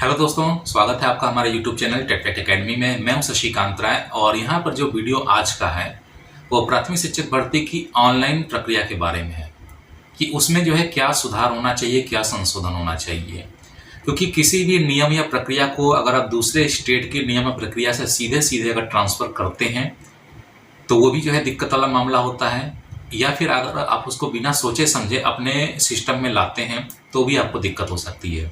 Hello दोस्तों, स्वागत है आपका हमारे YouTube channel tech fact academy में। मैं हूं शशिकांत राय और यहां पर जो वीडियो आज का है वो प्राथमिक शिक्षक भर्ती की ऑनलाइन प्रक्रिया के बारे में है कि उसमें जो है क्या सुधार होना चाहिए, क्या संशोधन होना चाहिए। क्योंकि किसी भी नियम या प्रक्रिया को अगर आप दूसरे स्टेट के नियम या प्रक्रिया से सीधे सीधे अगर ट्रांसफ़र करते हैं तो वो भी जो है दिक्कत वाला मामला होता है, या फिर अगर आप उसको बिना सोचे समझे अपने सिस्टम में लाते हैं तो भी आपको दिक्कत हो सकती है।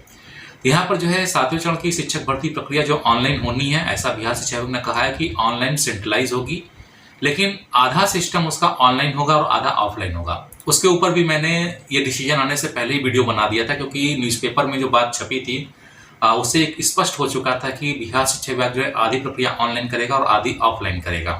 यहाँ पर जो है 7वें चरण की शिक्षक भर्ती प्रक्रिया जो ऑनलाइन होनी है, ऐसा बिहार शिक्षा विभाग ने कहा है कि ऑनलाइन सेंट्रलाइज होगी, लेकिन आधा सिस्टम उसका ऑनलाइन होगा और आधा ऑफलाइन होगा। उसके ऊपर भी मैंने ये डिसीजन आने से पहले ही वीडियो बना दिया था, क्योंकि न्यूज़पेपर में जो बात छपी थी उससे एक स्पष्ट हो चुका था कि बिहार शिक्षा विभाग जो है आधी प्रक्रिया ऑनलाइन करेगा और आधी ऑफलाइन करेगा।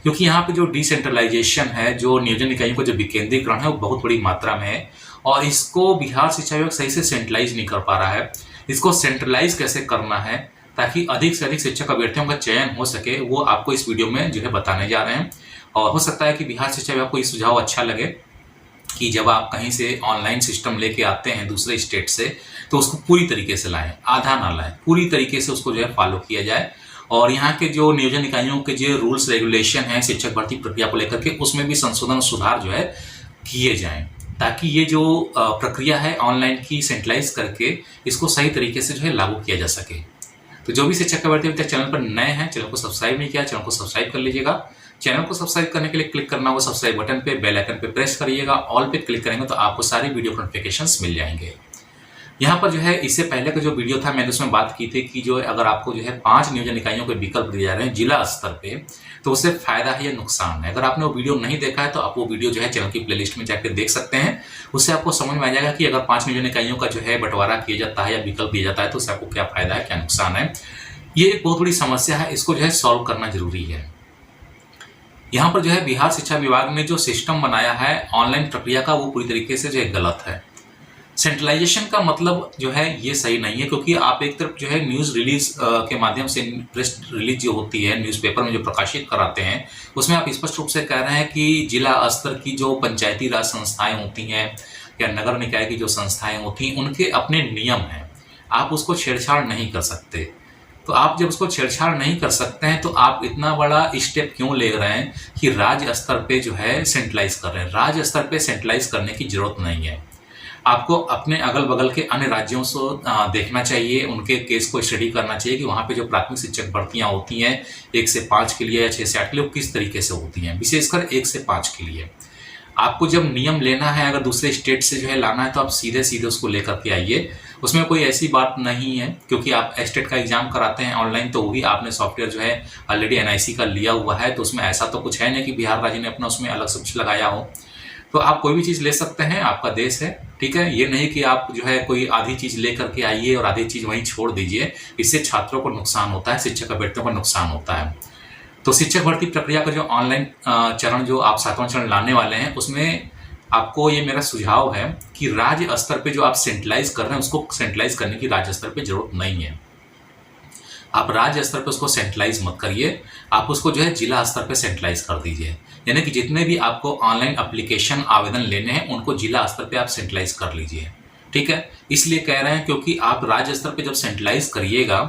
क्योंकि यहाँ पे जो डिसेंट्रलाइजेशन है, जो नियोजन इकाइयों का जो विकेंद्रीकरण है, वो बहुत बड़ी मात्रा में है और इसको बिहार शिक्षा विभाग सही से सेंट्रलाइज नहीं कर पा रहा है। इसको सेंट्रलाइज कैसे करना है ताकि अधिक से अधिक शिक्षक अभ्यर्थियों का चयन हो सके, वो आपको इस वीडियो में जो है बताने जा रहे हैं। और हो सकता है कि बिहार शिक्षा विभाग को ये सुझाव अच्छा लगे कि जब आप कहीं से ऑनलाइन सिस्टम लेके आते हैं दूसरे स्टेट से, तो उसको पूरी तरीके से लाएं, आधा ना लाएं, पूरी तरीके से उसको जो है फॉलो किया जाए। और यहाँ के जो नियोजन इकाइयों के जो रूल्स रेगुलेशन हैं शिक्षक भर्ती प्रक्रिया को लेकर के, उसमें भी संशोधन सुधार जो है किए जाएं, ताकि ये जो प्रक्रिया है ऑनलाइन की सेंट्रलाइज करके इसको सही तरीके से जो है लागू किया जा सके। तो जो भी शिक्षक अभ्यर्थी अभी तक चैनल पर नए हैं, चैनल को सब्सक्राइब नहीं किया, चैनल को सब्सक्राइब कर लीजिएगा। चैनल को सब्सक्राइब करने के लिए क्लिक करना होगा सब्सक्राइब बटन पे, बेल आइकन पे प्रेस करिएगा, ऑल पे क्लिक करेंगे तो आपको सारी वीडियो नोटिफिकेशंस मिल जाएंगे। यहाँ पर जो है इससे पहले का जो वीडियो था मैंने उसमें बात की थी कि जो अगर आपको जो है 5 नियोजन इकाइयों के विकल्प दिए जा रहे हैं जिला स्तर पे, तो उससे फायदा है या नुकसान है। अगर आपने वो वीडियो नहीं देखा है तो आप वो वीडियो जो है चैनल की प्लेलिस्ट में जाकर देख सकते हैं। उससे आपको समझ में आ जाएगा कि अगर 5 नियोजन इकाइयों का जो है बंटवारा किया जाता है या विकल्प दिया जाता है तो उससे आपको क्या फायदा है, क्या नुकसान है। ये एक बहुत बड़ी समस्या है, इसको जो है सॉल्व करना जरूरी है। यहाँ पर जो है बिहार शिक्षा विभाग ने जो सिस्टम बनाया है ऑनलाइन प्रक्रिया का, वो पूरी तरीके से जो है गलत है। सेंट्रलाइजेशन का मतलब जो है ये सही नहीं है, क्योंकि आप एक तरफ जो है न्यूज़ रिलीज के माध्यम से प्रेस रिलीज जो होती है न्यूज़पेपर में जो प्रकाशित कराते हैं, उसमें आप स्पष्ट रूप से कह रहे हैं कि जिला स्तर की जो पंचायती राज संस्थाएं होती हैं या नगर निकाय की जो संस्थाएं होती हैं, उनके अपने नियम हैं, आप उसको छेड़छाड़ नहीं कर सकते। तो आप जब उसको छेड़छाड़ नहीं कर सकते हैं तो आप इतना बड़ा स्टेप क्यों ले रहे हैं कि राज्य स्तर पे जो है सेंट्रलाइज कर रहे हैं। राज्य स्तर पे सेंट्रलाइज करने की जरूरत नहीं है। आपको अपने अगल बगल के अन्य राज्यों से देखना चाहिए, उनके केस को स्टडी करना चाहिए कि वहाँ पे जो प्राथमिक शिक्षक भर्तियाँ होती हैं 1 से 5 के लिए या 6 से 8 के लिए, वो किस तरीके से होती हैं, विशेषकर 1 से 5 के लिए। आपको जब नियम लेना है, अगर दूसरे स्टेट से जो है लाना है, तो आप सीधे सीधे उसको लेकर के आइए। उसमें कोई ऐसी बात नहीं है, क्योंकि आप स्टेट का एग्जाम कराते हैं ऑनलाइन, तो वही आपने सॉफ्टवेयर जो है ऑलरेडी NIC का लिया हुआ है, तो उसमें ऐसा तो कुछ है नहीं कि बिहार राज्य ने अपना उसमें अलग से कुछ लगाया हो। तो आप कोई भी चीज़ ले सकते हैं, आपका देश है, ठीक है। ये नहीं कि आप जो है कोई आधी चीज़ ले करके आइए और आधी चीज़ वहीं छोड़ दीजिए, इससे छात्रों को नुकसान होता है, शिक्षक अभ्यर्थियों को नुकसान होता है। तो शिक्षक भर्ती प्रक्रिया का जो ऑनलाइन चरण जो आप 7वां चरण लाने वाले हैं, उसमें आपको ये मेरा सुझाव है कि राज्य स्तर पे जो आप सेंट्रलाइज कर रहे हैं उसको सेंट्रलाइज करने की राज्य स्तर पे जरूरत नहीं है। आप राज्य स्तर पे उसको सेंट्रलाइज मत करिए, आप उसको जो है जिला स्तर पे सेंट्रलाइज कर दीजिए। यानी कि जितने भी आपको ऑनलाइन एप्लीकेशन आवेदन लेने हैं उनको जिला स्तर पे आप सेंट्रलाइज कर लीजिए, ठीक है। इसलिए कह रहे हैं क्योंकि आप राज्य स्तर पे जब सेंट्रलाइज करिएगा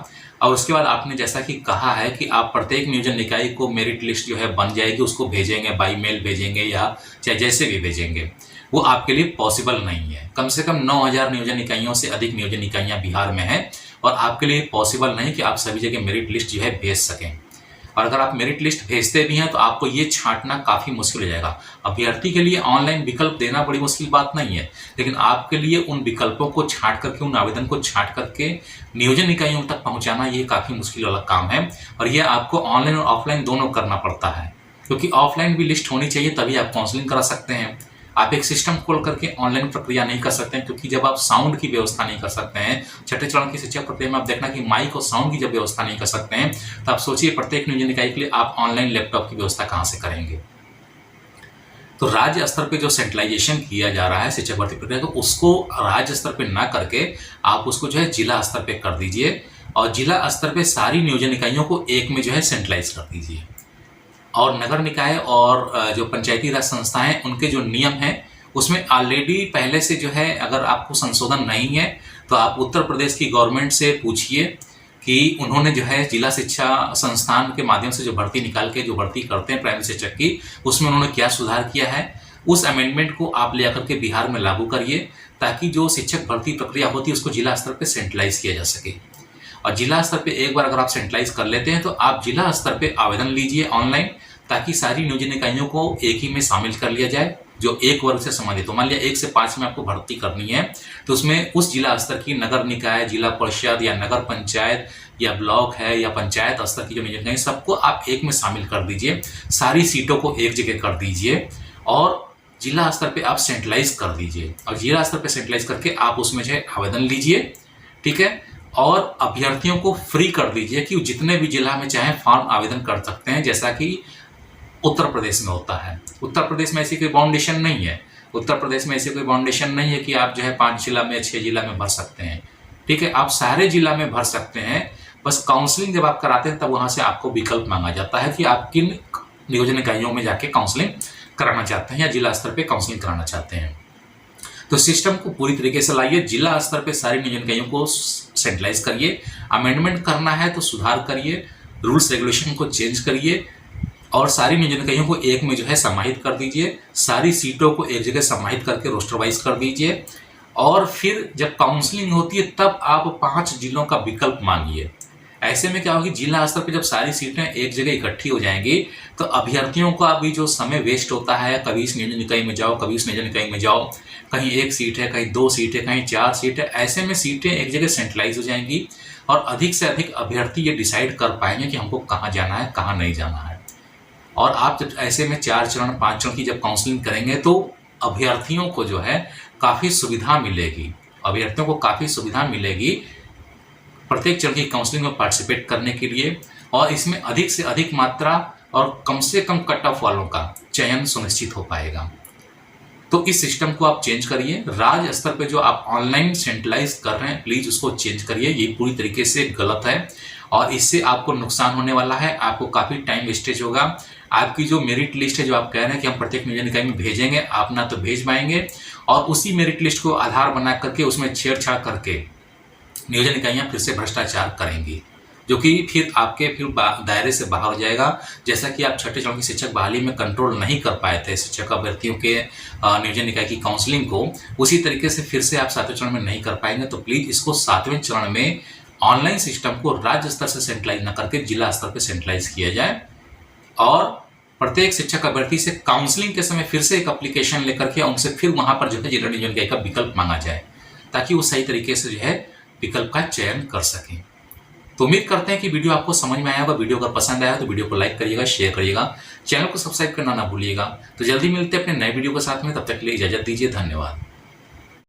और उसके बाद आपने जैसा कि कहा है कि आप प्रत्येक नियोजन निकाय को मेरिट लिस्ट जो है बन जाएगी, उसको भेजेंगे, बाई मेल भेजेंगे या चाहे जैसे भी भेजेंगे, वो आपके लिए पॉसिबल नहीं है। कम से कम 9000 नियोजन इकाइयों से अधिक नियोजन इकाइयाँ बिहार में हैं और आपके लिए पॉसिबल नहीं कि आप सभी जगह मेरिट लिस्ट जो है भेज सकें। और अगर आप मेरिट लिस्ट भेजते भी हैं तो आपको ये छांटना काफ़ी मुश्किल हो जाएगा। अभ्यर्थी के लिए ऑनलाइन विकल्प देना बड़ी मुश्किल बात नहीं है, लेकिन आपके लिए उन विकल्पों को छांट करके, उन आवेदन को छांट करके नियोजन इकाइयों तक पहुंचाना ये काफ़ी मुश्किल वाला काम है। और ये आपको ऑनलाइन और ऑफलाइन दोनों करना पड़ता है, क्योंकि ऑफलाइन भी लिस्ट होनी चाहिए, तभी आप काउंसलिंग करा सकते हैं। आप एक सिस्टम खोल करके ऑनलाइन प्रक्रिया नहीं कर सकते हैं, क्योंकि जब आप साउंड की व्यवस्था नहीं कर सकते हैं, 6ठे चरण की शिक्षा प्रक्रिया में आप देखना कि माइक और साउंड की जब व्यवस्था नहीं कर सकते हैं, तो आप सोचिए प्रत्येक नियोजन इकाई के लिए आप ऑनलाइन लैपटॉप की व्यवस्था कहाँ से करेंगे। तो राज्य स्तर पे जो सेंट्रलाइजेशन किया जा रहा है शिक्षक भर्ती प्रक्रिया को, उसको राज्य स्तर पे ना करके आप उसको जो है जिला स्तर पे कर दीजिए और जिला स्तर पे सारी नियोजन इकाइयों को एक में जो है सेंट्रलाइज कर दीजिए। और नगर निकाय और जो पंचायती राज संस्थाएं, उनके जो नियम हैं उसमें ऑलरेडी पहले से जो है, अगर आपको संशोधन नहीं है तो आप उत्तर प्रदेश की गवर्नमेंट से पूछिए कि उन्होंने जो है जिला शिक्षा संस्थान के माध्यम से जो भर्ती निकाल के जो भर्ती करते हैं प्राइमरी शिक्षक की, उसमें उन्होंने क्या सुधार किया है। उस अमेंडमेंट को आप ले आकर के बिहार में लागू करिए, ताकि जो शिक्षक भर्ती प्रक्रिया होती है उसको जिला स्तर पर सेंट्रलाइज किया जा सके। और जिला स्तर पे एक बार अगर आप सेंट्रलाइज कर लेते हैं तो आप जिला स्तर पे आवेदन लीजिए ऑनलाइन, ताकि सारी नियोजन इकाइयों को एक ही में शामिल कर लिया जाए जो एक वर्ग से संबंधित हो। मान लिया 1 से 5 में आपको भर्ती करनी है, तो उसमें उस जिला स्तर की नगर निकाय, जिला परिषद या नगर पंचायत या ब्लॉक है या पंचायत स्तर की जो नियोजन इकाई, सबको आप एक में शामिल कर दीजिए। सारी सीटों को एक जगह कर दीजिए और जिला स्तर पे आप सेंट्रलाइज कर दीजिए। और जिला स्तर पे सेंट्रलाइज करके आप उसमें जो है आवेदन लीजिए, ठीक है। और अभ्यर्थियों को फ्री कर दीजिए कि जितने भी जिला में चाहे फॉर्म आवेदन कर सकते हैं, जैसा कि उत्तर प्रदेश में होता है। उत्तर प्रदेश में ऐसी कोई बाउंडेशन नहीं है। उत्तर प्रदेश में ऐसी कोई बाउंडेशन नहीं है कि आप जो है 5 जिला में 6 जिला में भर सकते हैं, ठीक है। आप सारे जिला में भर सकते हैं। बस काउंसलिंग जब आप कराते हैं तब वहां से आपको विकल्प मांगा जाता है कि आप किन नियोजन इकाइयों में जाके काउंसलिंग कराना चाहते हैं या जिला स्तर पे काउंसलिंग कराना चाहते हैं। तो सिस्टम को पूरी तरीके से लाइए, जिला स्तर पे सारी नियोजन इकाइयों को सेंट्रलाइज करिए। अमेंडमेंट करना है तो सुधार करिए, रूल्स रेगुलेशन को चेंज करिए और सारी नियोजन इकाइयों को एक में जो है समाहित कर दीजिए। सारी सीटों को एक जगह समाहित करके रोस्टर वाइज कर दीजिए। और फिर जब काउंसलिंग होती है तब आप 5 जिलों का विकल्प मांगिए। ऐसे में क्या होगी, जिला स्तर पे जब सारी सीटें एक जगह इकट्ठी हो जाएंगी तो अभ्यर्थियों का भी जो समय वेस्ट होता है, कभी इस नियोजन इकाई में जाओ, कभी इस नियोजन इकाई में जाओ, कहीं 1 सीट है, कहीं 2 सीट है, कहीं 4 सीट है, ऐसे में सीटें एक जगह सेंट्रलाइज हो जाएंगी और अधिक से अधिक अभ्यर्थी ये डिसाइड कर पाएंगे कि हमको कहाँ जाना है, कहाँ नहीं जाना है। और आप जब ऐसे में 4 चरण 5 चरण की जब काउंसलिंग करेंगे तो अभ्यर्थियों को जो है काफ़ी सुविधा मिलेगी। अभ्यर्थियों को काफ़ी सुविधा मिलेगी प्रत्येक चरण की काउंसलिंग में पार्टिसिपेट करने के लिए, और इसमें अधिक से अधिक मात्रा और कम से कम कट ऑफ वालों का चयन सुनिश्चित हो पाएगा। तो इस सिस्टम को आप चेंज करिए। राज्य स्तर पे जो आप ऑनलाइन सेंट्रलाइज कर रहे हैं, प्लीज उसको चेंज करिए। ये पूरी तरीके से गलत है और इससे आपको नुकसान होने वाला है। आपको काफी टाइम वेस्टेज होगा। आपकी जो मेरिट लिस्ट है, जो आप कह रहे हैं कि हम प्रत्येक नियोजन इकाई में भेजेंगे, आप ना तो भेज पाएंगे और उसी मेरिट लिस्ट को आधार बना करके उसमें छेड़छाड़ करके नियोजन इकाइयां फिर से भ्रष्टाचार करेंगी, जो कि फिर आपके दायरे से बाहर हो जाएगा। जैसा कि आप 6ठे चरण की शिक्षक बहाली में कंट्रोल नहीं कर पाए थे शिक्षक अभ्यर्थियों के नियोजन इकाई की काउंसलिंग को, उसी तरीके से फिर से आप 7वें चरण में नहीं कर पाएंगे। तो प्लीज इसको 7वें चरण में ऑनलाइन सिस्टम को राज्य स्तर से सेंट्रलाइज न करके जिला स्तर पर सेंट्रलाइज किया जाए और प्रत्येक शिक्षक अभ्यर्थी से काउंसलिंग के समय फिर से एक एप्लीकेशन लेकर के उनसे फिर वहां पर जो है जिला नियोजन इकाई का विकल्प मांगा जाए, ताकि वो सही तरीके से जो है विकल्प का चयन कर सकें। तो उम्मीद करते हैं कि वीडियो आपको समझ में आया होगा। वीडियो अगर पसंद आया तो वीडियो को लाइक करिएगा, शेयर करिएगा, चैनल को सब्सक्राइब करना ना भूलिएगा। तो जल्दी मिलते हैं अपने नए वीडियो के साथ में, तब तक के लिए इजाजत दीजिए। धन्यवाद।